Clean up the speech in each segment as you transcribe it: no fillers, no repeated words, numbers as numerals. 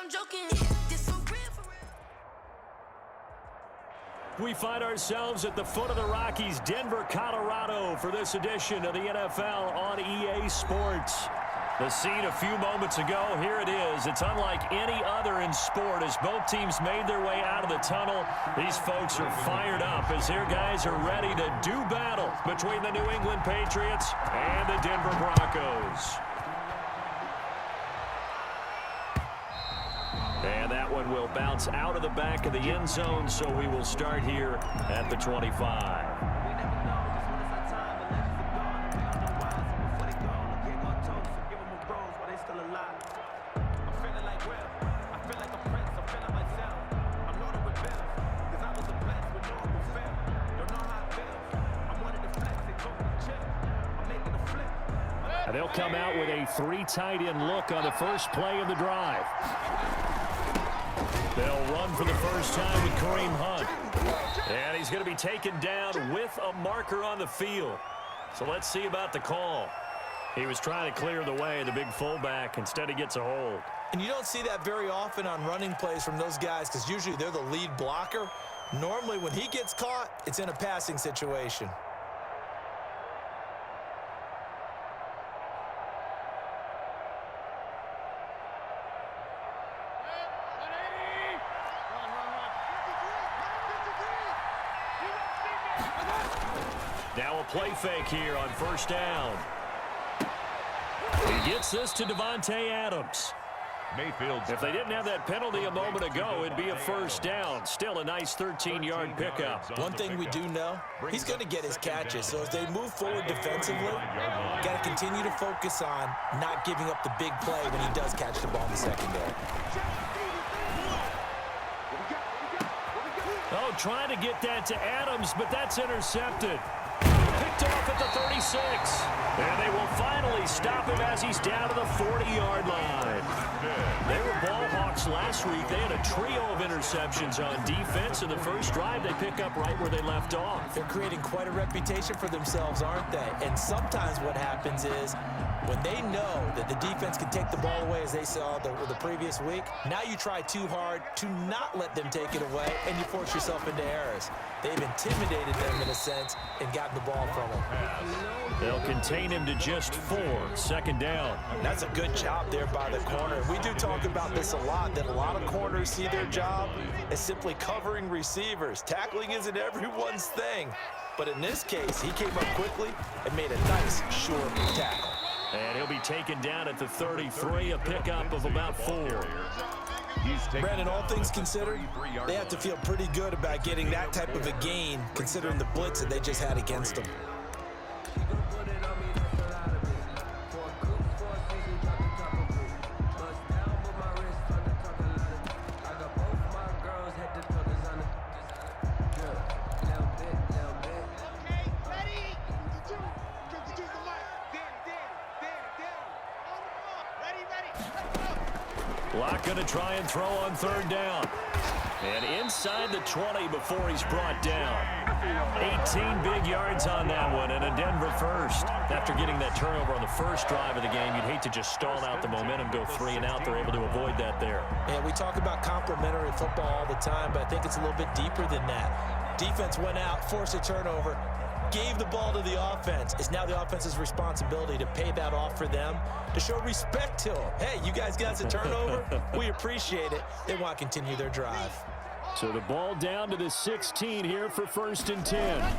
I'm joking. This for real, for real. We find ourselves at the foot of the Rockies, Denver, Colorado, for this edition of the NFL on EA Sports. The scene a few moments ago, here it is. It's unlike any other in sport as both teams made their way out of the tunnel. These folks are fired up as their guys are ready to do battle between the New England Patriots and the Denver Broncos. And that one will bounce out of the back of the end zone, so we will start here at the 25. They'll come out with a three tight end look on the first play of the drive. They'll run for the first time with Kareem Hunt. And he's going to be taken down with a marker on the field. So let's see about the call. He was trying to clear the way, the big fullback. Instead, he gets a hold. And you don't see that very often on running plays from those guys because usually they're the lead blocker. Normally, when he gets caught, it's in a passing situation. Now a play fake here on first down. He gets this to Devontae Adams. If they didn't have that penalty a moment ago, it'd be a first down. Still a nice 13-yard pickup. One thing we do know, he's going to get his catches. So as they move forward defensively, got to continue to focus on not giving up the big play when he does catch the ball in the secondary. Oh, trying to get that to Adams, but that's intercepted. Picked off at the 36. And they will finally stop him as he's down to the 40-yard line. They were ball hawks last week. They had a trio of interceptions on defense. In the first drive, they pick up right where they left off. They're creating quite a reputation for themselves, aren't they? And sometimes what happens is when they know that the defense can take the ball away, as they saw the previous week, now you try too hard to not let them take it away, and you force yourself into errors. They've intimidated them in a sense and gotten the ball from them. They'll contain him to just 4. Second down. That's a good job there by the corner. We do talk about this a lot, that a lot of corners see their job as simply covering receivers. Tackling isn't everyone's thing. But in this case, he came up quickly and made a nice, short tackle. And he'll be taken down at the 33, a pickup of about 4. Brandon, all things considered, they have to feel pretty good about getting that type of a gain, considering the blitz that they just had against them. Locke going to try and throw on third down. And inside the 20 before he's brought down. 18 big yards on that one, and a Denver first. After getting that turnover on the first drive of the game, you'd hate to just stall out the momentum, go 3 and out. They're able to avoid that there. Yeah, we talk about complementary football all the time, but I think it's a little bit deeper than that. Defense went out, forced a turnover, gave the ball to the offense. It's now the offense's responsibility to pay that off for them, to show respect to them. Hey, you guys got a turnover? We appreciate it. They want to continue their drive. So the ball down to the 16 here for 1st and 10.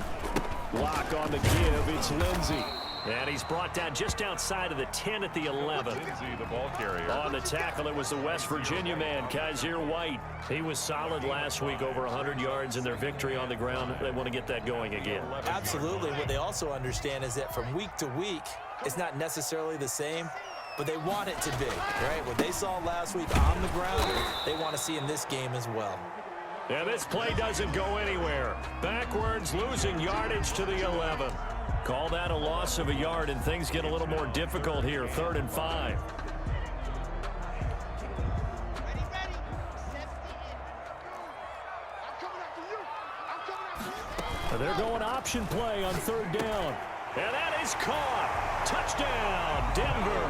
Locke on the give. It's Lindsey. And he's brought down just outside of the 10 at the 11. The ball carrier. On the tackle, it was the West Virginia man, Kaiser White. He was solid last week, over 100 yards in their victory on the ground. They want to get that going again. Absolutely. What they also understand is that from week to week, it's not necessarily the same, but they want it to be, right? What they saw last week on the ground, they want to see in this game as well. And this play doesn't go anywhere. Backwards, losing yardage to the 11. Call that a loss of a yard, and things get a little more difficult here. 3rd and 5. They're going option play on 3rd down. And that is caught. Touchdown, Denver.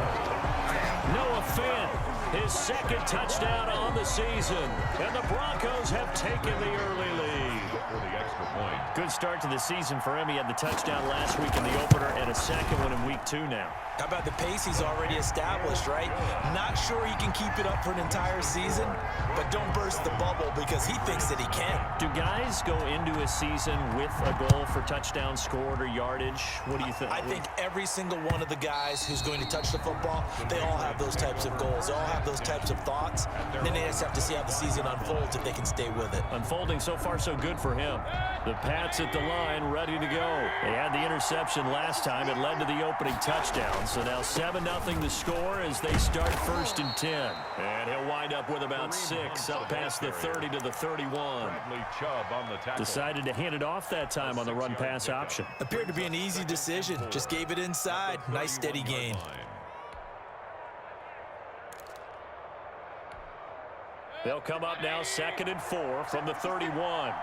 Noah Fant His second touchdown on the season. And the Broncos have taken the early lead. For the extra point. Good start to the season for him. He had the touchdown last week in the opener and a second one in week 2 now. How about the pace he's already established, right? Not sure he can keep it up for an entire season, but don't burst the bubble because he thinks that he can. Do guys go into a season with a goal for touchdown scored or yardage? What do you think? I think every single one of the guys who's going to touch the football, they all have those types of goals. They all have those types of thoughts. And then they just have to see how the season unfolds if they can stay with it. Unfolding so far so good for him. The Pats at the line ready to go. They had the interception last time. It led to the opening touchdown. So now 7-0 the score as they start 1st and 10. And he'll wind up with about 6 up past the 30 to the 31. Decided to hand it off that time on the run-pass option. Appeared to be an easy decision. Just gave it inside. Nice steady gain. They'll come up now 2nd and 4 from the 31.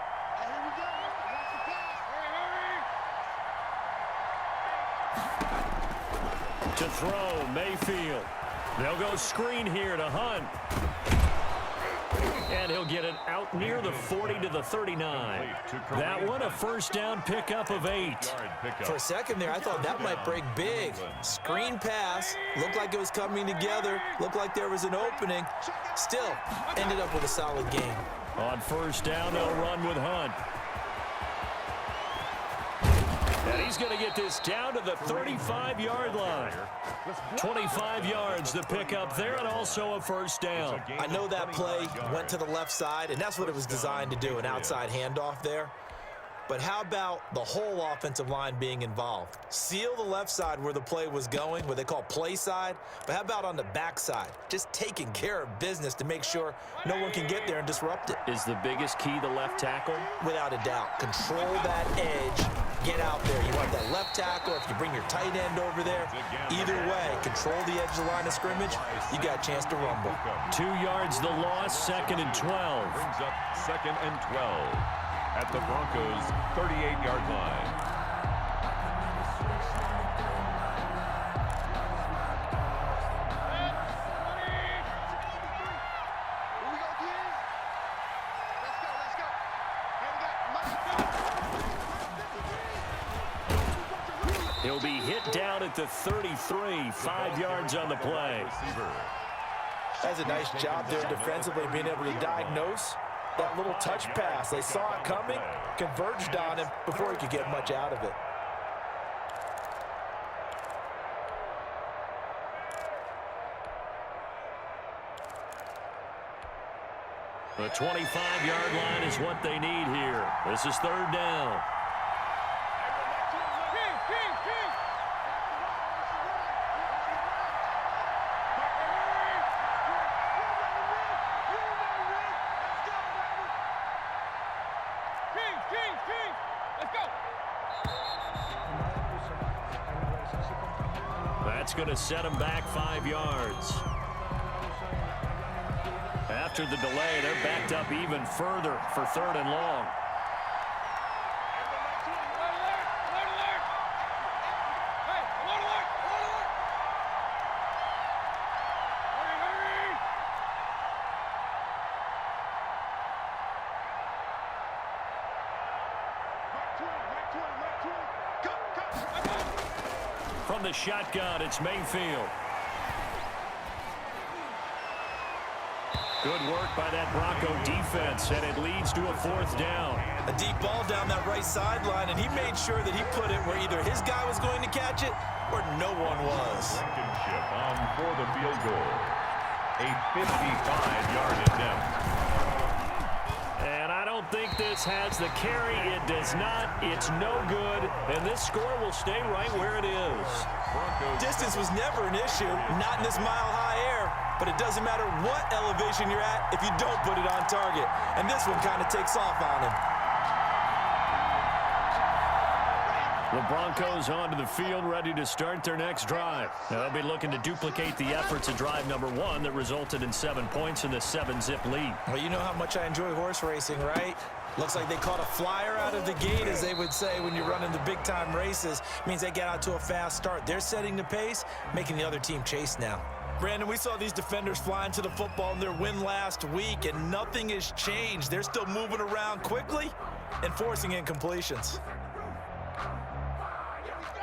To throw, Mayfield. They'll go screen here to Hunt. And he'll get it out near the 40 to the 39. That one a first down pickup of 8. For a second there, I thought that might break big. Screen pass. Looked like it was coming together. Looked like there was an opening. Still, ended up with a solid game. On first down, they'll run with Hunt. And he's going to get this down to the 35-yard line. 25 yards the pickup there, and also a first down. I know that play went to the left side, and that's what it was designed to do, an outside handoff there. But how about the whole offensive line being involved? Seal the left side where the play was going, what they call play side. But how about on the back side? Just taking care of business to make sure no one can get there and disrupt it. Is the biggest key the left tackle? Without a doubt. Control that edge. Get out there. You want that left tackle. If you bring your tight end over there, either way, control the edge of the line of scrimmage, you got a chance to rumble. 2 yards the loss, 2nd and 12. Brings up 2nd and 12 at the Broncos' 38-yard line. He'll be hit down at the 33, 5 yards on the play. That's a nice job there defensively, being able to diagnose that little touch pass. They saw it coming, converged on him before he could get much out of it. The 25-yard line is what they need here. This is 3rd down. That's going to set him back 5 yards. After the delay, they're backed up even further for 3rd and long. From the shotgun, it's Mayfield. Good work by that Bronco defense, and it leads to a 4th down. A deep ball down that right sideline, and he made sure that he put it where either his guy was going to catch it or no one was. Blankenship on for the field goal. A 55-yard attempt. And I don't think this has the carry. It does not. It's no good. And this score will stay right where it is. Distance was never an issue, not in this mile-high air. But it doesn't matter what elevation you're at if you don't put it on target. And this one kind of takes off on him. The Broncos onto the field, ready to start their next drive. They'll be looking to duplicate the efforts of drive number 1 that resulted in 7 points in the 7-zip lead. Well, you know how much I enjoy horse racing, right? Looks like they caught a flyer out of the gate, as they would say when you're running the big-time races. Means they get out to a fast start. They're setting the pace, making the other team chase now. Brandon, we saw these defenders flying to the football in their win last week, and nothing has changed. They're still moving around quickly and forcing incompletions.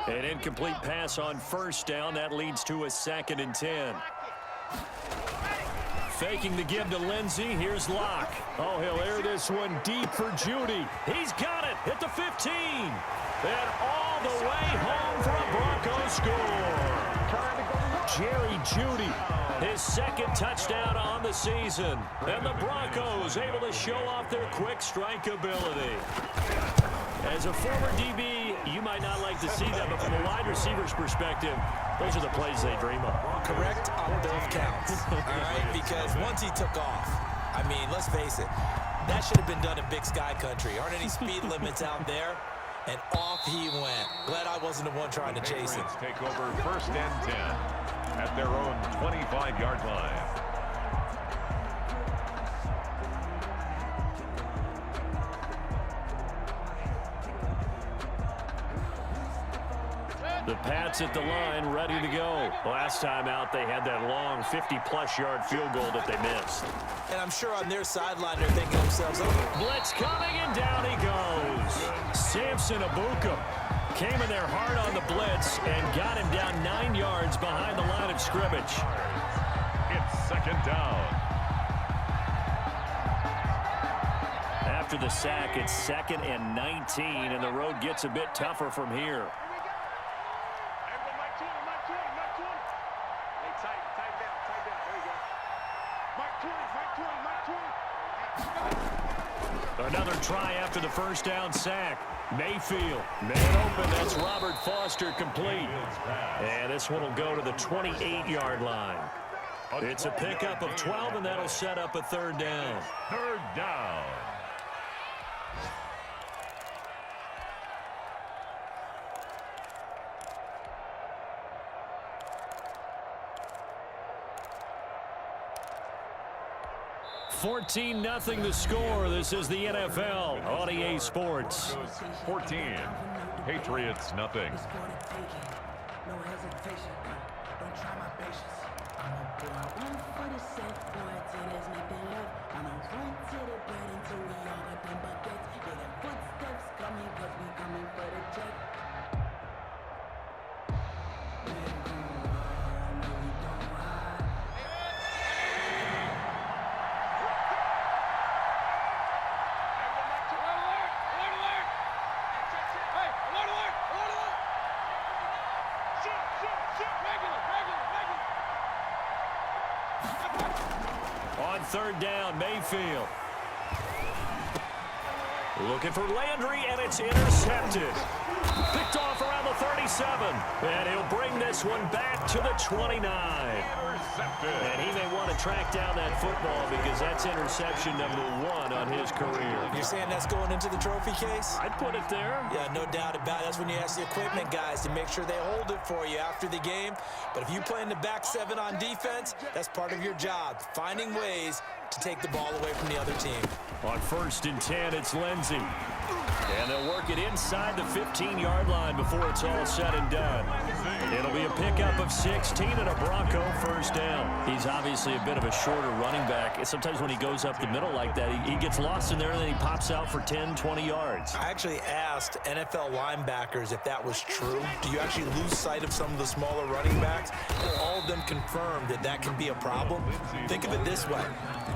An incomplete pass on first down. That leads to a 2nd and 10. Faking the give to Lindsey. Here's Locke. Oh, he'll air this one deep for Judy. He's got it at the 15. And all the way home for a Broncos score. Jerry Judy, his 2nd touchdown on the season. And the Broncos able to show off their quick strike ability. As a former DB, you might not like to see that, but from a wide receiver's perspective, those are the plays they dream of. Correct on both counts, all right? Because once he took off, I mean, let's face it, that should have been done in Big Sky Country. Aren't any speed limits out there? And off he went. Glad I wasn't the one trying to chase him. Take over 1st and 10 at their own 25-yard line. The Pats at the line, ready to go. Last time out, they had that long 50-plus yard field goal that they missed. And I'm sure on their sideline, they're thinking to themselves, oh, Blitz coming, and down he goes. Samson Abuka came in there hard on the blitz and got him down 9 yards behind the line of scrimmage. It's 2nd down. After the sack, it's 2nd and 19, and the road gets a bit tougher from here. Another try after the 1st down sack. Mayfield, man open. That's Robert Foster complete. And this one will go to the 28-yard line. It's a pickup of 12, and that'll set up a 3rd down. 3rd down. $14-0 the score. This is the NFL on EA Sports. 14. Patriots nothing. No hesitation. Don't try my patience. I'ma pull out one for the set boy till there's nothing left. I'ma run to the bed until we all got them buckets. Yeah, them footsteps coming 'cause we coming for the check. On 3rd down, Mayfield. Looking for Landry, and it's intercepted. Picked off around the 37. And he'll bring this one back to the 29. And he may want to track down that football because that's interception number 1 on his career. you're saying that's going into the trophy case? I'd put it there. Yeah, no doubt about it. That's when you ask the equipment guys to make sure they hold it for you after the game. But if you play in the back 7 on defense, that's part of your job, finding ways to take the ball away from the other team. On 1st and 10, it's Lindsey. And they'll work it inside the 15-yard line before it's all said and done. It'll be a pickup of 16 and a Bronco 1st down. He's obviously a bit of a shorter running back. And sometimes when he goes up the middle like that, he gets lost in there and then he pops out for 10, 20 yards. I actually asked NFL linebackers if that was true. Do you actually lose sight of some of the smaller running backs? And all of them confirmed that that can be a problem. Think of it this way.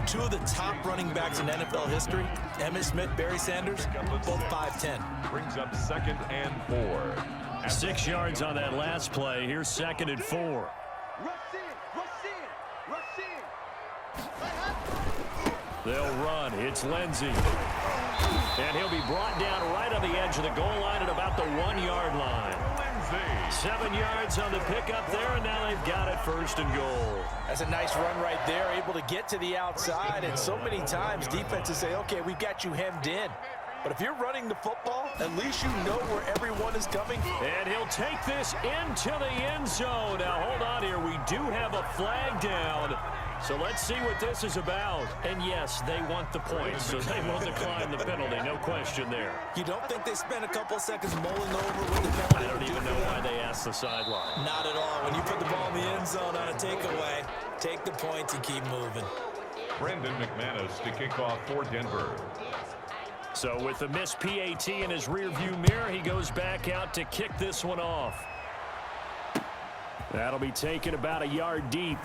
2 of the top running backs in NFL history, Emmitt Smith, Barry Sanders, both 5'10". Brings up 2nd and 4. 6 yards on that last play. Here's 2nd and 4. They'll run. It's Lindsey. And he'll be brought down right on the edge of the goal line at about the 1-yard line. 7 yards on the pickup there, and now they've got it 1st and goal. That's a nice run right there, able to get to the outside. And so many times defenses say, okay, we've got you hemmed in. But if you're running the football, at least you know where everyone is coming. And he'll take this into the end zone. Now, hold on here. We do have a flag down. So let's see what this is about. And yes, they want the points, so they will decline the penalty. No question there. You don't think they spent a couple of seconds mulling over with the penalty? I don't even know why they asked the sideline. Not at all. When you put the ball in the end zone on a takeaway, take the points and keep moving. Brandon McManus to kick off for Denver. So with the missed PAT in his rearview mirror, he goes back out to kick this one off. That'll be taken about a yard deep.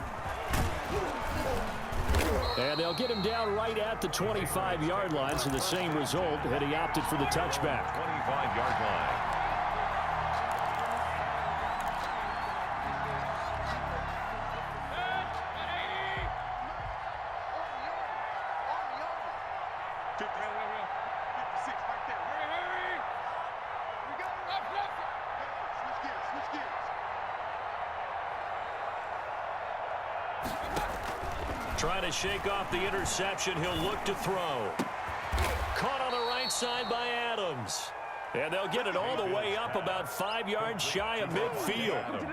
And they'll get him down right at the 25-yard line, so the same result had he opted for the touchback. 25-yard line. Trying to shake off the interception. He'll look to throw. Caught on the right side by Adams. And they'll get it all the way up about 5 yards shy of midfield.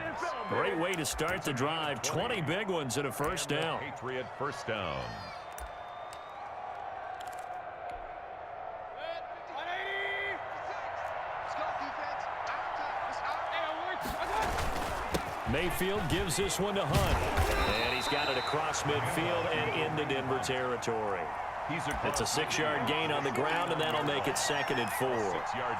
Great way to start the drive. 20 big ones and a first down. Patriot first down. Mayfield gives this one to Hunt. And he's got it across midfield and into Denver territory. It's a 6-yard gain on the ground, and that'll make it 2nd and 4.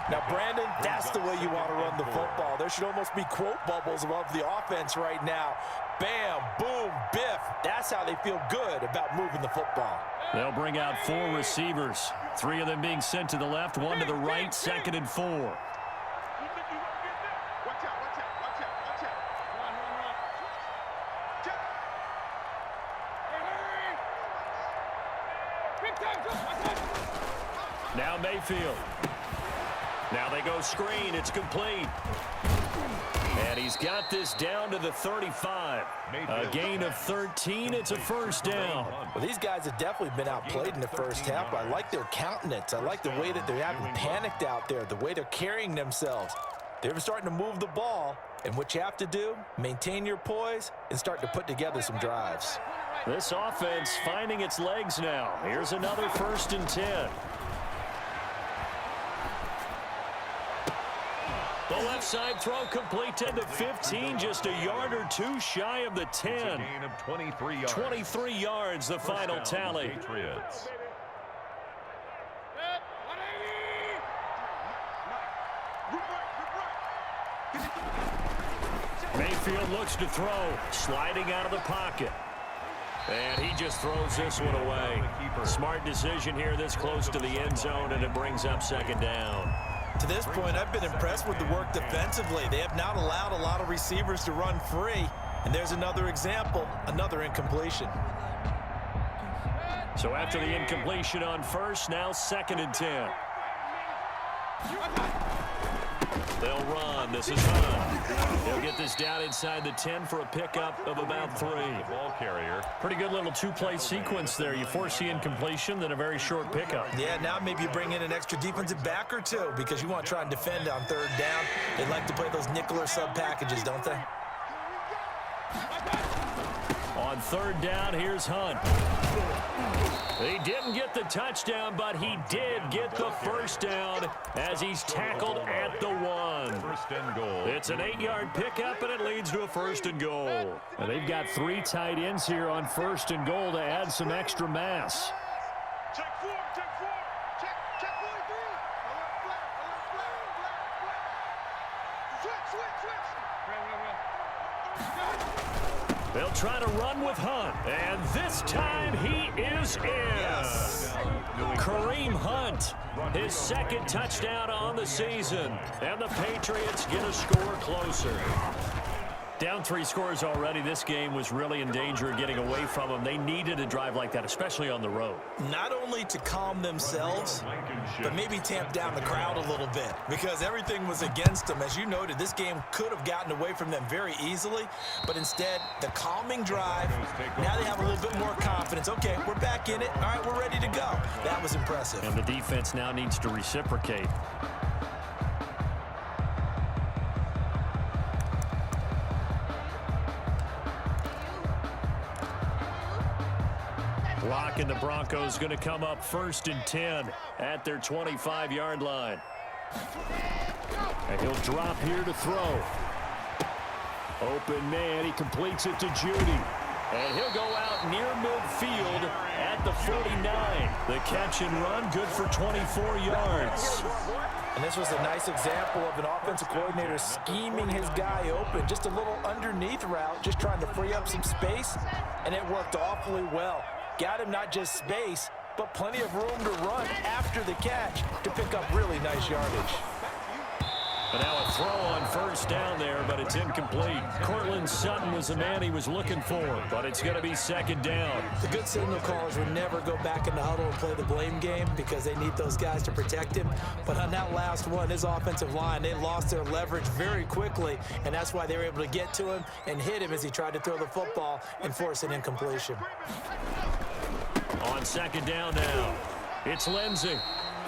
Now, Brandon, that's the way you want to run the football. There should almost be quote bubbles above the offense right now. Bam, boom, biff. That's how they feel good about moving the football. They'll bring out 4 receivers. 3 of them being sent to the left, 1 to the right, 2nd and 4. Now Mayfield. Now they go screen. It's complete. And he's got this down to the 35. A gain of 13. It's a first down. Well, these guys have definitely been outplayed in the first half. I like their countenance. I like the way that they haven't panicked out there, the way they're carrying themselves. They're starting to move the ball. And what you have to do, maintain your poise and start to put together some drives. This offense finding its legs now. Here's another 1st and 10. The left side throw complete to the 15, just a yard or 2 shy of the 10. It's a gain of 23 yards. 23 yards, the final tally. Patriots. Mayfield looks to throw, sliding out of the pocket. And he just throws this one away. Smart decision here this close to the end zone, and it brings up 2nd down. To this point, I've been impressed with the work defensively. They have not allowed a lot of receivers to run free. And there's another example, another incompletion. So after the incompletion on 1st, now 2nd and 10. They'll run. This is Hunt. They'll get this down inside the 10 for a pickup of about 3. Ball carrier. Pretty good little 2-play sequence there. You force the incompletion, then a very short pickup. Yeah, now maybe you bring in an extra defensive back or 2 because you want to try and defend on 3rd down. They like to play those nickel or sub packages, don't they? On 3rd down, here's Hunt. He didn't get the touchdown, but he did get the first down as he's tackled at the 1. 1st and goal. It's an 8-yard pickup, and it leads to a 1st and goal. And they've got 3 tight ends here on 1st and goal to add some extra mass. Check 4, check 4, check 43. Switch. They'll try to run with Hunt, and this time he is in. Yes. Kareem Hunt, his 2nd touchdown on the season, and the Patriots get a score closer. Down 3 scores already. This game was really in danger of getting away from them. They needed a drive like that, especially on the road. Not only to calm themselves, but maybe tamp down the crowd a little bit because everything was against them. As you noted, this game could have gotten away from them very easily, but instead, the calming drive, now they have a little bit more confidence. Okay, we're back in it. All right, we're ready to go. That was impressive. And the defense now needs to reciprocate. Clock and the Broncos going to come up 1st and 10 at their 25-yard line. And he'll drop here to throw. Open man, he completes it to Judy. And he'll go out near midfield at the 49. The catch and run, good for 24 yards. And this was a nice example of an offensive coordinator scheming his guy open. Just a little underneath route, just trying to free up some space, and it worked awfully well. Got him not just space, but plenty of room to run after the catch to pick up really nice yardage. And now a throw on 1st down there, but it's incomplete. Cortland Sutton was the man he was looking for, but it's going to be 2nd down. The good signal callers would never go back in the huddle and play the blame game because they need those guys to protect him. But on that last one, his offensive line, they lost their leverage very quickly, and that's why they were able to get to him and hit him as he tried to throw the football and force an incompletion. On 2nd down now, it's Lindsey.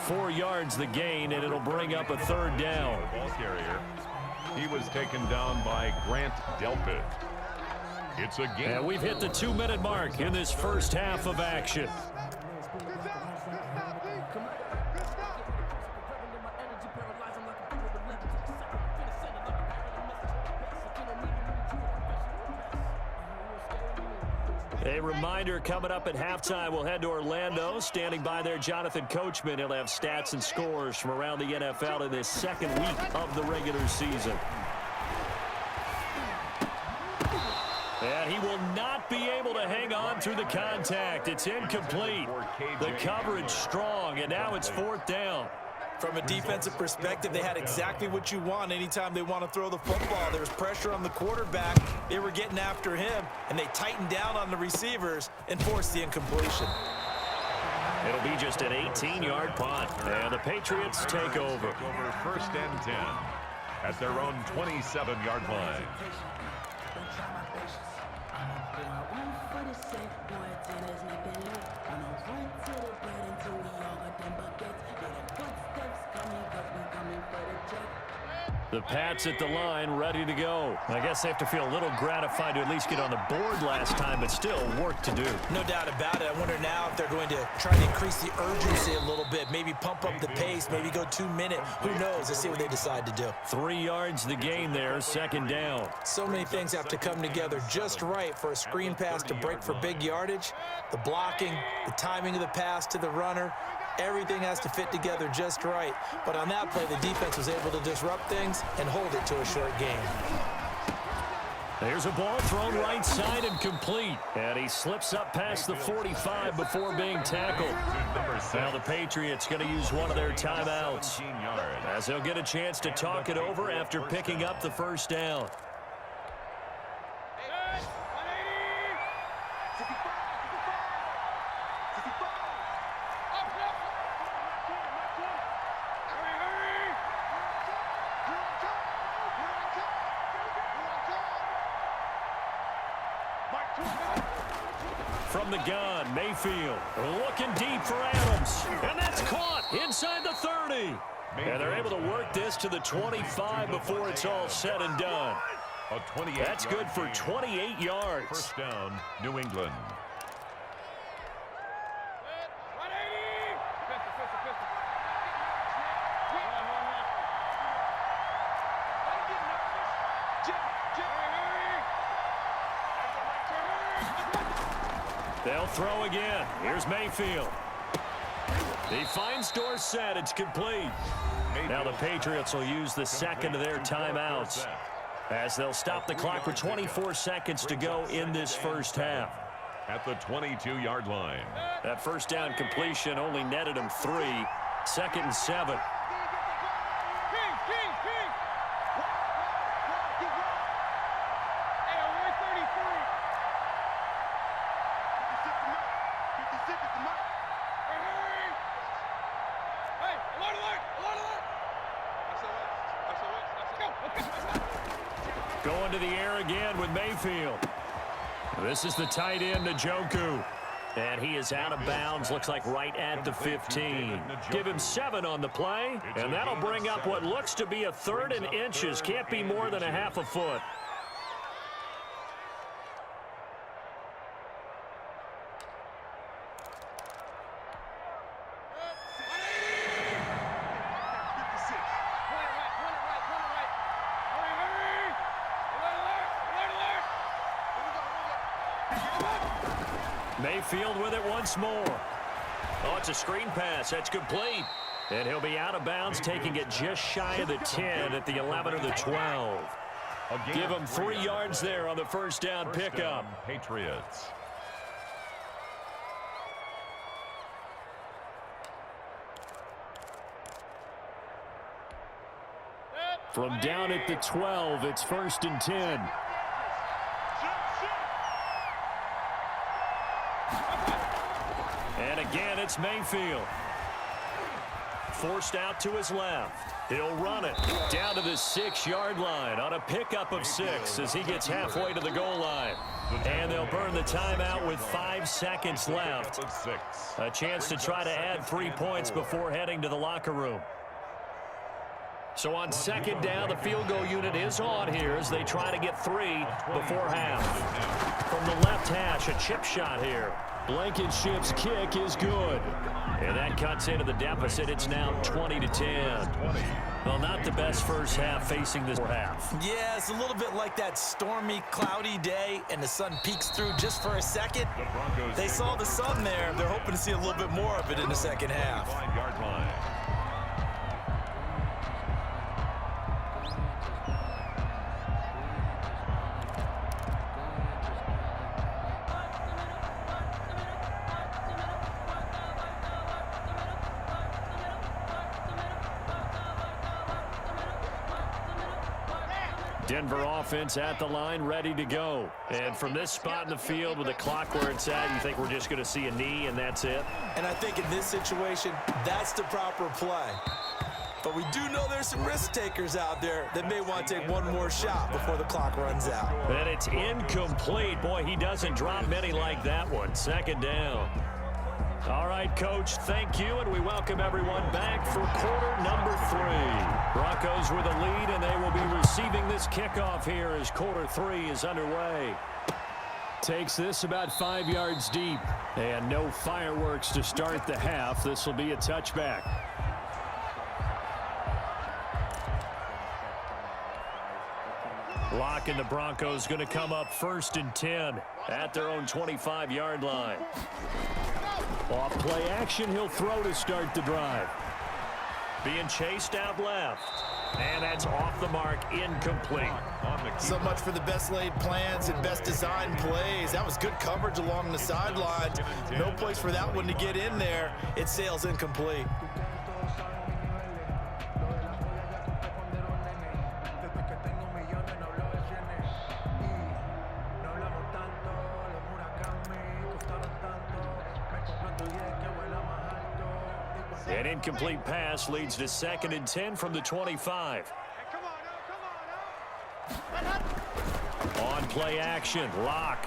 4 yards the gain, and it'll bring up a 3rd down. Ball carrier. He was taken down by Grant Delpit. It's a game. And we've hit the 2-minute mark in this first half of action. A reminder, coming up at halftime, we'll head to Orlando. Standing by there, Jonathan Coachman. He'll have stats and scores from around the NFL in this 2nd week of the regular season. And he will not be able to hang on through the contact. It's incomplete. The coverage strong, and now it's 4th down. From a defensive perspective, they had exactly what you want anytime they want to throw the football. There was pressure on the quarterback. They were getting after him, and they tightened down on the receivers and forced the incompletion. It'll be just an 18-yard punt, and the Patriots take over. 1st and 10 at their own 27-yard line. The Pats at the line, ready to go. I guess they have to feel a little gratified to at least get on the board last time, but still work to do. No doubt about it. I wonder now if they're going to try to increase the urgency a little bit, maybe pump up the pace, maybe go 2-minute. Who knows? Let's see what they decide to do. 3 yards the gain there, 2nd down. So many things have to come together just right for a screen pass to break for big yardage. The blocking, the timing of the pass to the runner, everything has to fit together just right. But on that play, the defense was able to disrupt things and hold it to a short game. There's a ball thrown right side and complete. And he slips up past the 45 before being tackled. Now the Patriots going to use one of their timeouts, as they'll get a chance to talk it over after picking up the 1st down. From the gun, Mayfield looking deep for Adams. And that's caught inside the 30. And they're able to work this to the 25 before it's all said and done. That's good for 28 yards. 1st down, New England. They'll throw again. Here's Mayfield. He finds Dorsett. It's complete. Now the Patriots will use the 2nd of their timeouts, as they'll stop the clock with 24 seconds to go in this first half. At the 22-yard line. That 1st down completion only netted him 3. 2nd and 7. Going to the air again with Mayfield. This is the tight end, Njoku. And he is out of bounds, looks like right at the 15. Give him 7 on the play, and that'll bring up what looks to be a 3rd and inches. Can't be more than a half a foot. Mayfield with it once more. Oh, it's a screen pass. That's complete. And he'll be out of bounds, taking it just shy of the 10 at the 11 or the 12. Give him 3 yards there on the first down pickup. Patriots. From down at the 12, it's 1st and 10. And again, it's Mayfield. Forced out to his left. He'll run it down to the 6-yard line on a pickup of 6 as he gets halfway to the goal line. And they'll burn the timeout with 5 seconds left. A chance to try to add 3 points before heading to the locker room. So on 2nd down, the field goal unit is on here as they try to get 3 before half. From the left hash, a chip shot here. Blankenship's kick is good. And that cuts into the deficit. It's now 20-10. Well, not the best first half facing this half. Yeah, it's a little bit like that stormy, cloudy day, and the sun peeks through just for a second. They saw the sun there. They're hoping to see a little bit more of it in the second half. 5-yard line. Denver offense at the line, ready to go. And from this spot in the field with the clock where it's at, you think we're just going to see a knee and that's it? And I think in this situation, that's the proper play. But we do know there's some risk takers out there that may want to take one more shot before the clock runs out. And it's incomplete. Boy, he doesn't drop many like that one. 2nd down. All right, Coach, thank you, and we welcome everyone back for quarter number 3. Broncos with a lead, and they will be receiving this kickoff here as quarter 3 is underway. Takes this about 5 yards deep, and no fireworks to start the half. This will be a touchback. Lock and the Broncos going to come up 1st and 10 at their own 25-yard line. Off play action, he'll throw to start the drive. Being chased out left. And that's off the mark, incomplete. So much for the best laid plans and best designed plays. That was good coverage along the sidelines. No place for that one to get in there. It sails incomplete. An incomplete pass leads to 2nd and 10 from the 25. On play action, Lock.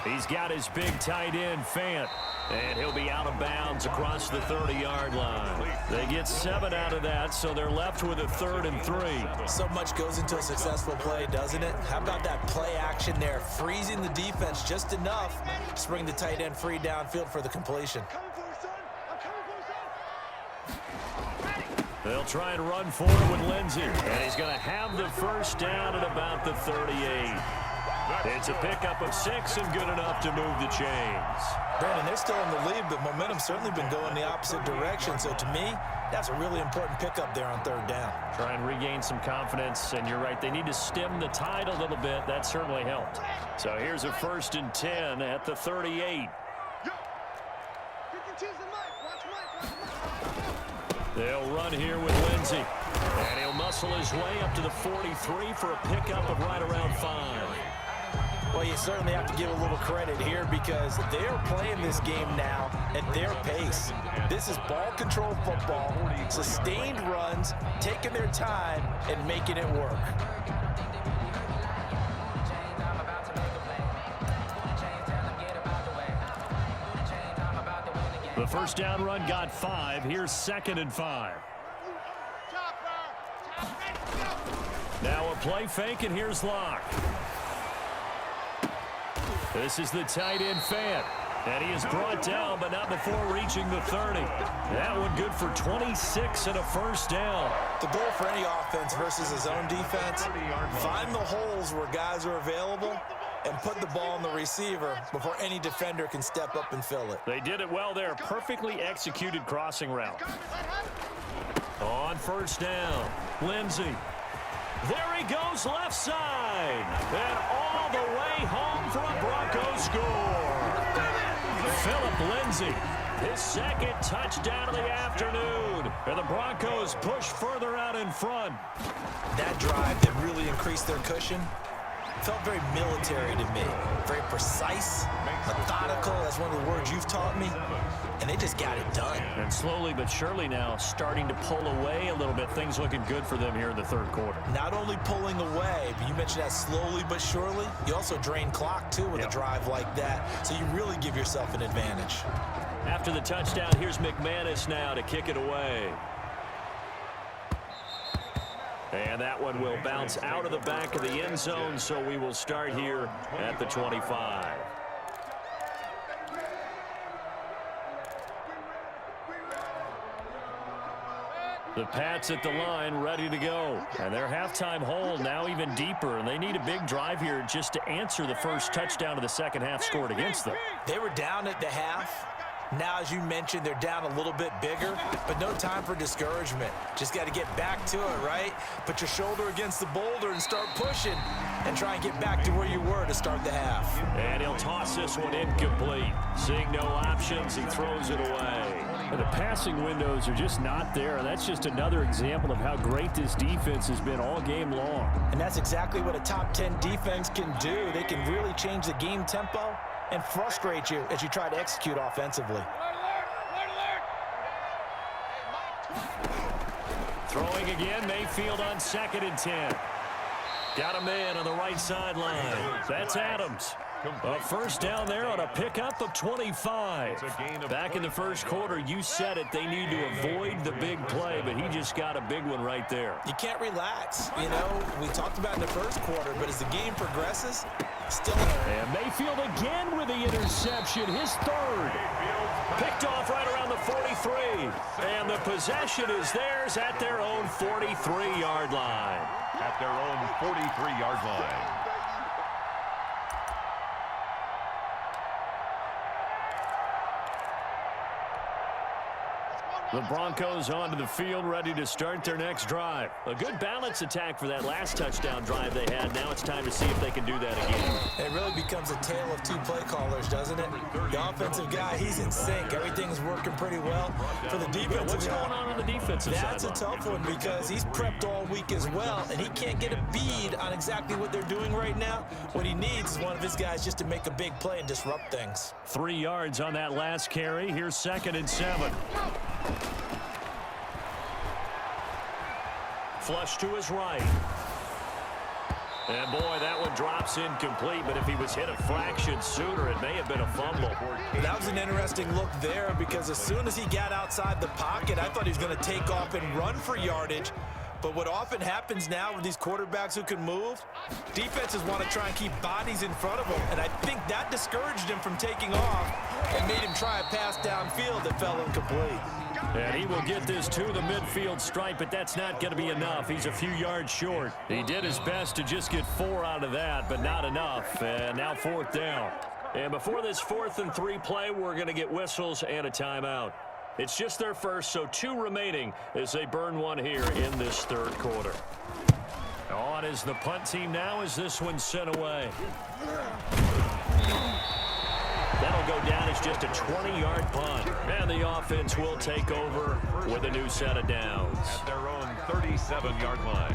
He's got his big tight end, Fant. And he'll be out of bounds across the 30-yard line. They get 7 out of that, so they're left with a 3rd and 3. So much goes into a successful play, doesn't it? How about that play action there, freezing the defense just enough to bring the tight end free downfield for the completion. They'll try and run for it with Lindsey. And he's going to have the first down at about the 38. It's a pickup of 6 and good enough to move the chains. Brandon, they're still in the lead, but momentum's certainly been going the opposite direction. So to me, that's a really important pickup there on 3rd down. Try and regain some confidence, and you're right. They need to stem the tide a little bit. That certainly helped. So here's a 1st and 10 at the 38. They'll run here with Lindsey. And he'll muscle his way up to the 43 for a pickup of right around 5. Well, you certainly have to give a little credit here because they're playing this game now at their pace. This is ball control football, sustained runs, taking their time, and making it work. The first down run got 5. Here's 2nd and 5. Now a play fake, and here's Lock. This is the tight end, Fant. And he is brought down, but not before reaching the 30. That one good for 26 and a first down. The goal for any offense versus his own defense, find the holes where guys are available and put the ball on the receiver before any defender can step up and fill it. They did it well there. Perfectly executed crossing route. On first down, Lindsey. There he goes left side. And all the way home for a Broncos score. Phillip Lindsey, his second touchdown of the afternoon. And the Broncos push further out in front. That drive that really increased their cushion felt very military to me. Very precise, methodical. That's one of the words you've taught me. And they just got it done. And slowly but surely now starting to pull away a little bit. Things looking good for them here in the third quarter. Not only pulling away, but you mentioned that slowly but surely. You also drain clock, too, with a drive like that. So you really give yourself an advantage. After the touchdown, here's McManus now to kick it away. And that one will bounce out of the back of the end zone, so we will start here at the 25. The Pats at the line, ready to go. And their halftime hole now even deeper, and they need a big drive here just to answer the first touchdown of the second half scored against them. They were down at the half. Now, as you mentioned, they're down a little bit bigger, but no time for discouragement. Just got to get back to it, right? Put your shoulder against the boulder and start pushing and try and get back to where you were to start the half. And he'll toss this one incomplete. Seeing no options, he throws it away. And the passing windows are just not there. That's just another example of how great this defense has been all game long. And that's exactly what a top 10 defense can do. They can really change the game tempo and frustrate you as you try to execute offensively. Throwing again, Mayfield on 2nd and 10. Got a man on the right sideline. That's Adams. A first down there on a pickup of 25. Back in the first quarter, you said it, they need to avoid the big play, but he just got a big one right there. You can't relax. You know, we talked about in the first quarter, but as the game progresses, still there. And Mayfield again with the interception, his third. Picked off right around the 43. And the possession is theirs at their own 43-yard line. At their own 43-yard line. The Broncos onto the field, ready to start their next drive. A good balance attack for that last touchdown drive they had. Now it's time to see if they can do that again. It really becomes a tale of two play callers, doesn't it? The offensive guy, he's in sync. Everything's working pretty well. For the defensive What's going on the defensive side? That's a tough one because he's prepped all week as well, and he can't get a bead on exactly what they're doing right now. What he needs is one of his guys just to make a big play and disrupt things. 3 yards on that last carry. Here's 2nd and 7. Flush to his right. And boy, that one drops incomplete, but if he was hit a fraction sooner, it may have been a fumble. That was an interesting look there because as soon as he got outside the pocket, I thought he was going to take off and run for yardage. But what often happens now with these quarterbacks who can move, defenses want to try and keep bodies in front of them. And I think that discouraged him from taking off and made him try a pass downfield that fell incomplete. And he will get this to the midfield stripe, but that's not going to be enough. He's a few yards short. He did his best to just get 4 out of that, but not enough. And now 4th down. And before this 4th and 3 play, we're going to get whistles and a timeout. It's just their first, so 2 remaining as they burn one here in this third quarter. On is the punt team now as this one's sent away. That'll go down as just a 20-yard punt. And the offense will take over with a new set of downs. At their own 37-yard line.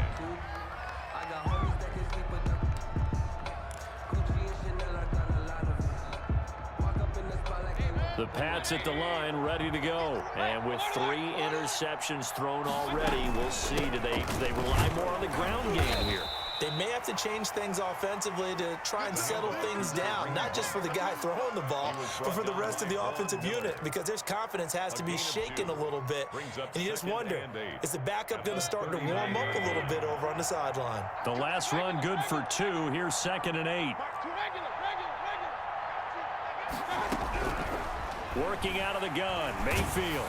The Pats at the line, ready to go. And with 3 interceptions thrown already, we'll see. Do they rely more on the ground game here? They may have to change things offensively to try and settle things down, not just for the guy throwing the ball, but for the rest of the offensive unit, because their confidence has to be shaken a little bit. And you just wonder, is the backup going to start to warm up a little bit over on the sideline? The last run good for 2. Here's 2nd and 8. Working out of the gun, Mayfield.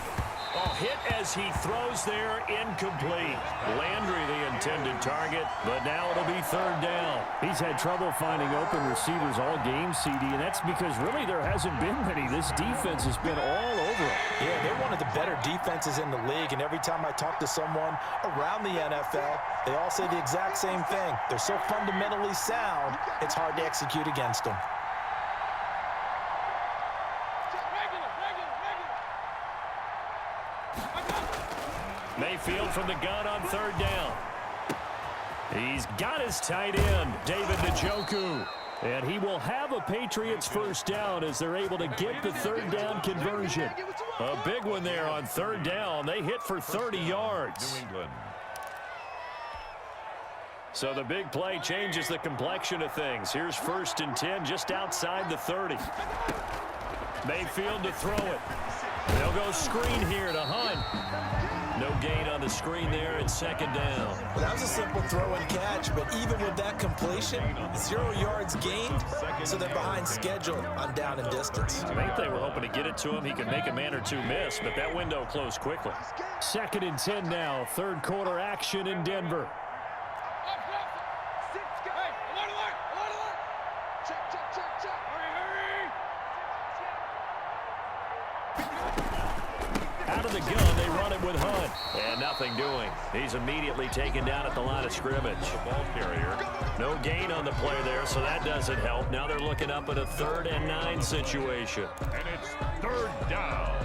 Oh, hit as he throws there, incomplete. Landry the intended target, but now it'll be third down. He's had trouble finding open receivers all game, CD, and that's because really there hasn't been many. This defense has been all over it. Yeah, they're one of the better defenses in the league, and every time I talk to someone around the NFL, they all say the exact same thing. They're so fundamentally sound, it's hard to execute against them. Mayfield from the gun on third down. He's got his tight end, David Njoku. And he will have a Patriots first down as they're able to get the third down conversion. A big one there on third down. They hit for 30 yards. New England. So the big play changes the complexion of things. Here's 1st and 10 just outside the 30. Mayfield to throw it. They'll go screen here to Hunt. No gain on the screen there, and 2nd down. Well, that was a simple throw and catch, but even with that completion, 0 yards gained, so they're behind schedule on down and distance. I think they were hoping to get it to him. He could make a man or two miss, but that window closed quickly. 2nd and 10 now, third quarter action in Denver. Out of the gun, they run it with Hunt. And nothing doing. He's immediately taken down at the line of scrimmage. Ball carrier. No gain on the play there, so that doesn't help. Now they're looking up at a 3rd and 9 situation. And it's 3rd down.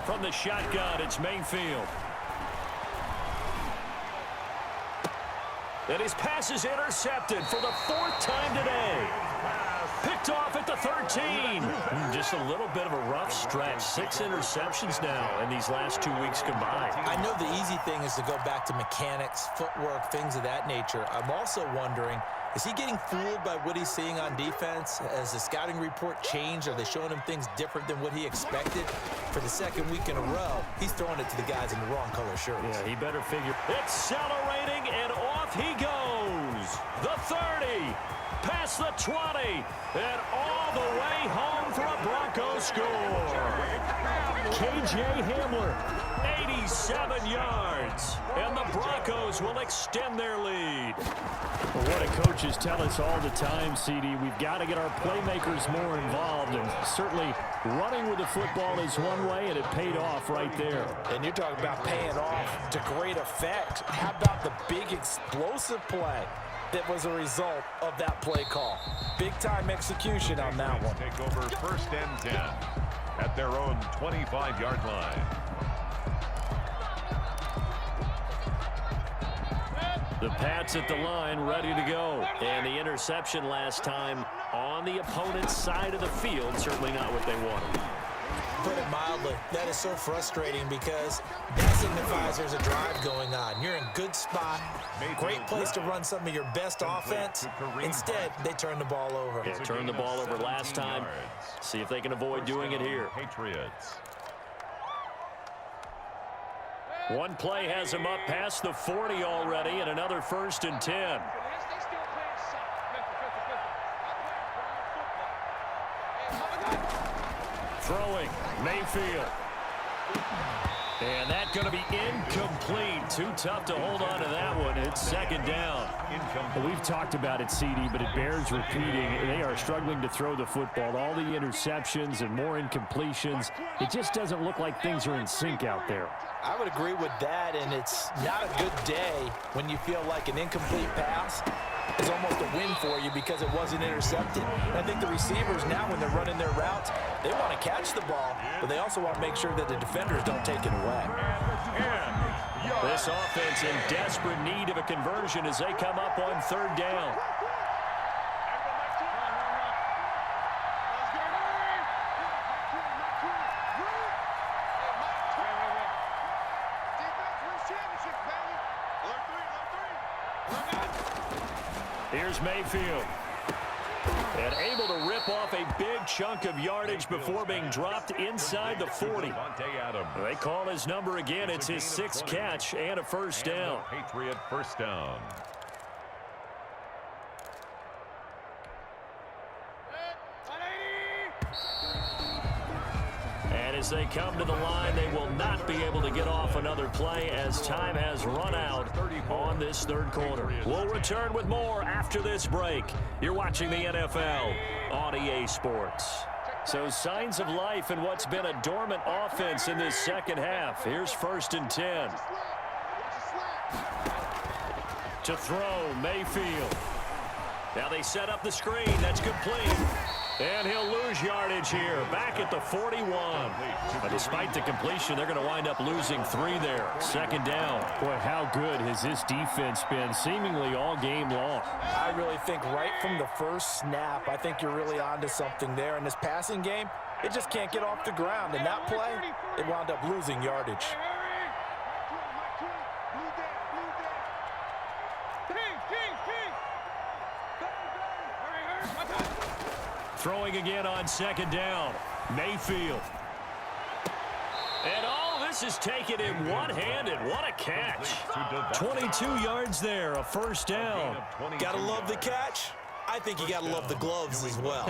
From the shotgun, it's Mayfield. And his pass is intercepted for the 4th time today. Picked off at the 13. Just a little bit of a rough stretch. 6 interceptions now in these last 2 weeks combined. I know the easy thing is to go back to mechanics, footwork, things of that nature. I'm also wondering, is he getting fooled by what he's seeing on defense? Has the scouting report changed? Are they showing him things different than what he expected? For the 2nd week in a row, he's throwing it to the guys in the wrong color shirts. Yeah, he better figure. Accelerating, and off he goes. The 30, past the 20, and all the way home for a Broncos score. K.J. Hamler, 87 yards, and the Broncos will extend their lead. Well, what do coaches tell us all the time, CD? We've got to get our playmakers more involved, and certainly running with the football is one way, and it paid off right there. And you're talking about paying off to great effect. How about the big explosive play that was a result of that play call? Big-time execution on that one. Take over 1st and 10 at their own 25-yard line. The Pats at the line, ready to go. And the interception last time on the opponent's side of the field, certainly not what they wanted. Put it mildly, that is so frustrating because that signifies there's a drive going on. You're in good spot, great place to run some of your best offense. Instead, they turn the ball over. Yeah, turned the ball over last time. See if they can avoid doing it here. Patriots. One play has him up past the 40 already, and another 1st and 10. Throwing, Mayfield. And that's going to be incomplete. Too tough to hold on to that one. It's 2nd down. Well, we've talked about it, CD, but it bears repeating. They are struggling to throw the football. All the interceptions and more incompletions. It just doesn't look like things are in sync out there. I would agree with that, and it's not a good day when you feel like an incomplete pass is almost a win for you because it wasn't intercepted. And I think the receivers now, when they're running their routes, they want to catch the ball, but they also want to make sure that the defenders don't take it away. This offense in desperate need of a conversion as they come up on 3rd down. Here's Mayfield. And And able to rip off a big chunk of yardage before being dropped inside the 40. They call his number again. It's his 6th catch and a first down. Patriot first down. And as they come to the line, they will not be able to get off another play as time has run out on this third quarter. We'll return with more after this break. You're watching the NFL on EA Sports. So signs of life in what's been a dormant offense in this second half. Here's 1st and 10. To throw, Mayfield. Now they set up the screen. That's complete. And he'll lose yardage here, back at the 41. But despite the completion, they're going to wind up losing 3 there. 2nd down. Boy, how good has this defense been seemingly all game long? I really think right from the first snap, I think you're really onto something there. In this passing game, it just can't get off the ground. In that play, it wound up losing yardage. Throwing again on 2nd down. Mayfield. And all this is taken in one-handed. What a catch. 22 yards there, a first down. Gotta love the catch. I think you gotta love the gloves as well.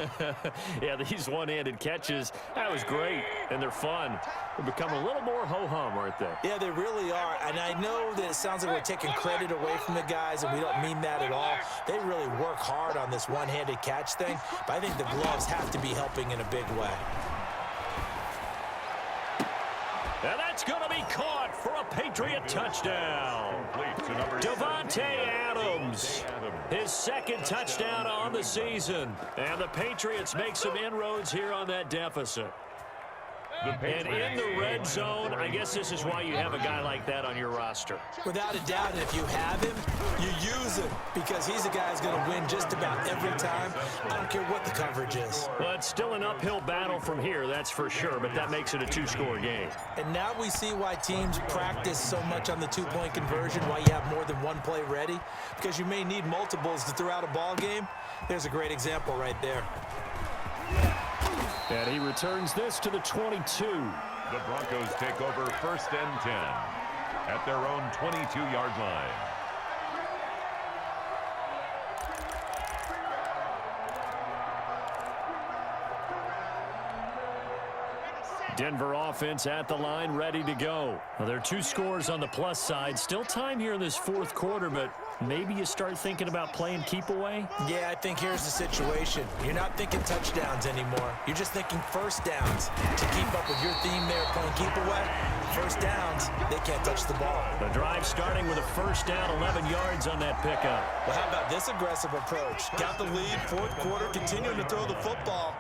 Yeah, these one-handed catches, that was great, and they're fun. They become a little more ho-hum, aren't they? Yeah, they really are, and I know that it sounds like we're taking credit away from the guys, and we don't mean that at all. They really work hard on this one-handed catch thing, but I think the gloves have to be helping in a big way. And that's going to be caught for a Patriot touchdown. Davante Adams, his 2nd touchdown on the season. And the Patriots make some inroads here on that deficit. And in the red zone, I guess this is why you have a guy like that on your roster. Without a doubt, if you have him, you use him because he's a guy who's going to win just about every time. I don't care what the coverage is. Well, it's still an uphill battle from here, that's for sure, but that makes it a 2-score game. And now we see why teams practice so much on the 2-point conversion, why you have more than one play ready, because you may need multiples to throw out a ball game. There's a great example right there. And he returns this to the 22. The Broncos take over 1st and 10 at their own 22-yard line. Denver offense at the line, ready to go. Well, there are 2 scores on the plus side. Still time here in this 4th quarter, but maybe you start thinking about playing keep away? Yeah, I think here's the situation. You're not thinking touchdowns anymore. You're just thinking first downs. To keep up with your theme there, playing keep away, first downs, they can't touch the ball. The drive starting with a first down, 11 yards on that pickup. Well, how about this aggressive approach? Got the lead, 4th quarter, continuing to throw the football.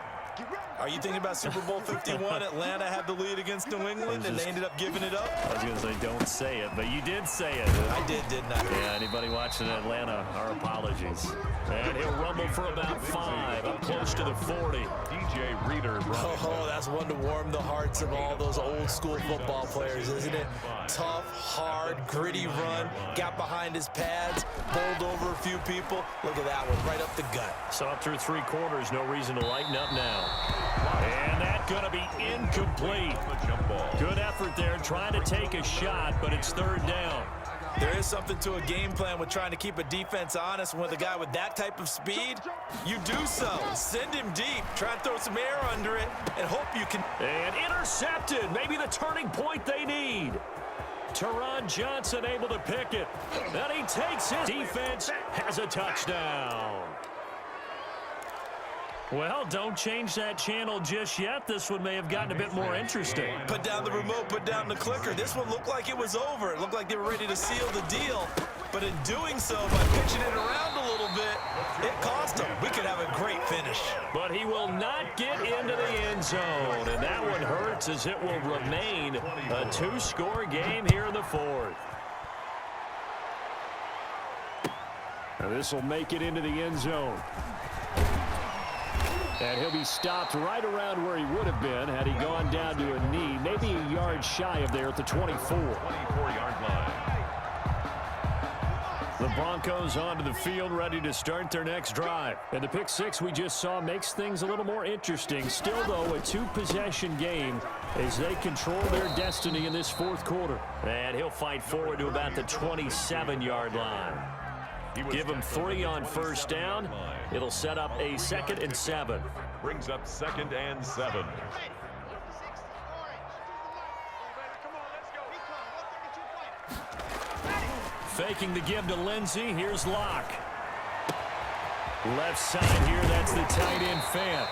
Are you thinking about Super Bowl 51? Atlanta had the lead against New England, and they ended up giving it up? I was going to say, don't say it, but you did say it. I did, didn't I? Yeah, anybody watching Atlanta, our apologies. And he'll rumble for about 5, up close to the 40. DJ Reader. Oh, that's one to warm the hearts of all those old-school football players, isn't it? Tough, hard, gritty run, got behind his pads, bowled over a few people. Look at that one, right up the gut. So up through 3 quarters, no reason to lighten up now. And that's going to be incomplete. Good effort there, trying to take a shot, but it's 3rd down. There is something to a game plan with trying to keep a defense honest. With a guy with that type of speed, you do so. Send him deep, try and throw some air under it, and hope you can. And intercepted, maybe the turning point they need. Teron Johnson able to pick it. And he takes his defense, has a touchdown. Well, don't change that channel just yet. This one may have gotten a bit more interesting. Put down the remote, put down the clicker. This one looked like it was over. It looked like they were ready to seal the deal. But in doing so, by pitching it around a little bit, it cost him. We could have a great finish. But he will not get into the end zone. And that one hurts as it will remain a 2-score game here in the 4th. Now this will make it into the end zone. And he'll be stopped right around where he would have been had he gone down to a knee, maybe a yard shy of there at the 24. 24-yard line. The Broncos onto the field, ready to start their next drive. And the pick six we just saw makes things a little more interesting. Still, though, a two-possession game as they control their destiny in this fourth quarter. And he'll fight forward to about the 27-yard line. Give him 3 on first down. It'll set up a 2nd and 7. Brings up 2nd and 7. Faking the give to Lindsey. Here's Locke. Left side here, that's the tight end Fant.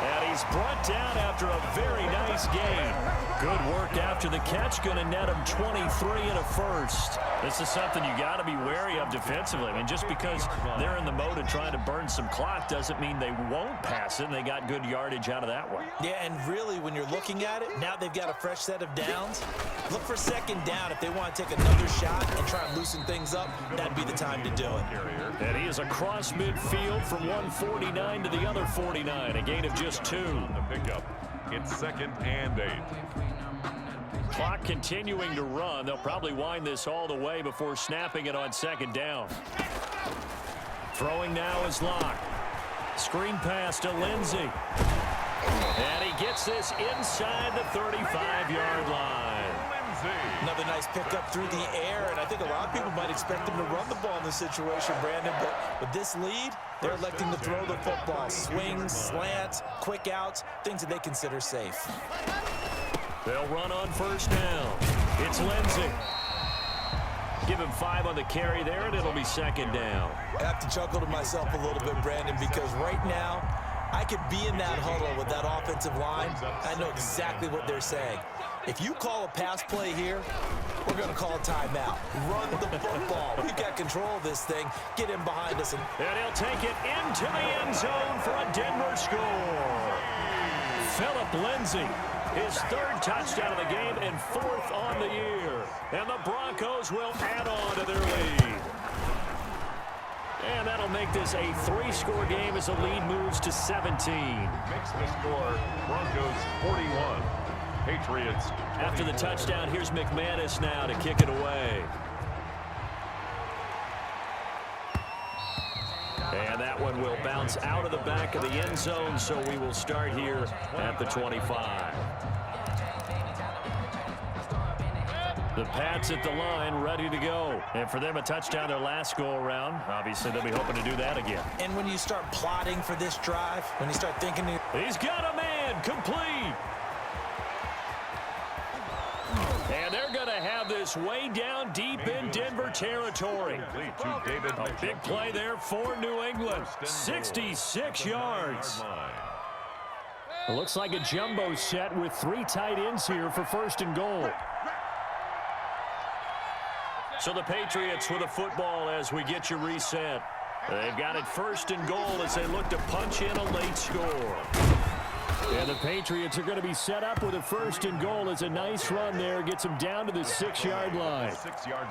And he's brought down after a very nice gain. Good work after the catch. Going to net him 23 and a first. This is something you got to be wary of defensively. I mean, just because they're in the mode of trying to burn some clock doesn't mean they won't pass it, and they got good yardage out of that one. Yeah, and really, when you're looking at it, now they've got a fresh set of downs. Look for 2nd down if they want to take another shot and try and loosen things up. That'd be the time to do it. And he is across midfield from one 49 to the other 49. A gain of just 2. The pickup. It's 2nd and 8. Clock continuing to run. They'll probably wind this all the way before snapping it on 2nd down. Throwing now is Locke. Screen pass to Lindsey. And he gets this inside the 35-yard line. Another nice pickup through the air, and I think a lot of people might expect him to run the ball in this situation, Brandon, but with this lead, they're electing to throw the football. Swings, slants, quick outs, things that they consider safe. They'll run on first down. It's Lindsey. Give him 5 on the carry there, and it'll be 2nd down. I have to chuckle to myself a little bit, Brandon, because right now, I could be in that huddle with that offensive line. I know exactly what they're saying. If you call a pass play here, we're going to call a timeout. Run the football. We've got control of this thing. Get in behind us. And he'll take it into the end zone for a Denver score. Phillip Lindsey, his 3rd touchdown of the game and 4th on the year. And the Broncos will add on to their lead. And that'll make this a 3-score game as the lead moves to 17. Makes the score Broncos 41. Patriots 20. After the touchdown, here's McManus now to kick it away. And that one will bounce out of the back of the end zone, so we will start here at the 25. The Pats at the line, ready to go. And for them, a touchdown their last go-around. Obviously, they'll be hoping to do that again. And when you start plotting for this drive, when you start thinking... He's got a man, complete. And they're going to have this way down deep in Denver territory. A big play there for New England. 66 yards. It looks like a jumbo set with 3 tight ends here for 1st and goal. So the Patriots with a football as we get you reset. They've got it 1st and goal as they look to punch in a late score. And the Patriots are going to be set up with a 1st and goal as a nice run there. Gets them down to the 6-yard line.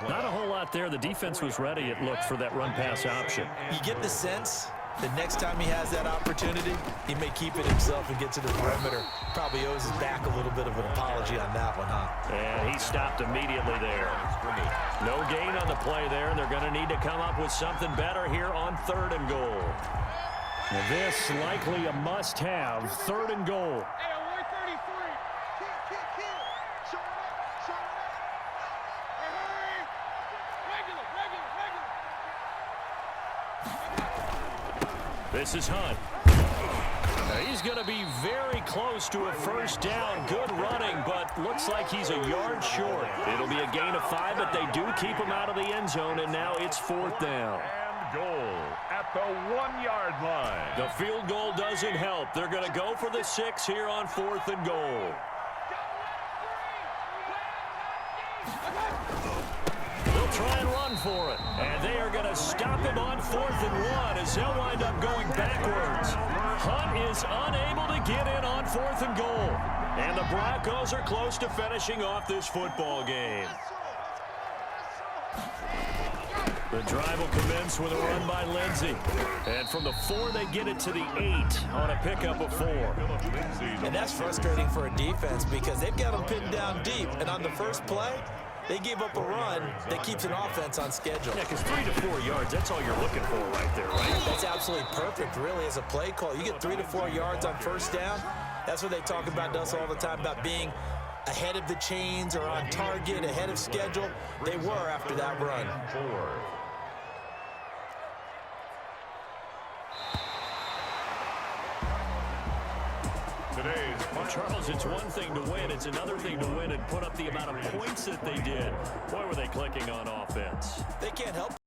Not a whole lot there. The defense was ready, it looked, for that run-pass option. You get the sense the next time he has that opportunity, he may keep it himself and get to the perimeter. Probably owes his back a little bit of an apology on that one, huh? And he stopped immediately there. No gain on the play there, and they're going to need to come up with something better here on 3rd and goal. Now this likely a must-have, 3rd and goal. Hey, on 133. Kill. Show it up. Hey, regular. This is Hunt. Now he's going to be very close to a 1st down. Good running, but looks like he's a yard short. It'll be a gain of 5, but they do keep him out of the end zone, and now it's 4th down. Goal at the 1-yard line. The field goal doesn't help. They're going to go for the 6 here on 4th and goal. They'll try and run for it. And they are going to stop him on 4th and 1 as they'll wind up going backwards. Hunt is unable to get in on 4th and goal. And the Broncos are close to finishing off this football game. The drive will commence with a run by Lindsey. And from the 4, they get it to the 8 on a pickup of 4. And that's frustrating for a defense because they've got them pinned down deep. And on the first play, They gave up a run that keeps an offense on schedule. Yeah, because 3 to 4 yards, that's all you're looking for right there, right? That's absolutely perfect, really, as a play call. You get 3 to 4 yards on first down. That's what they talk about to us all the time, about being ahead of the chains or on target, ahead of schedule. They were after that run. Well, Charles, it's one thing to win. It's another thing to win and put up the amount of points that they did. Boy, were they clicking on offense. They can't help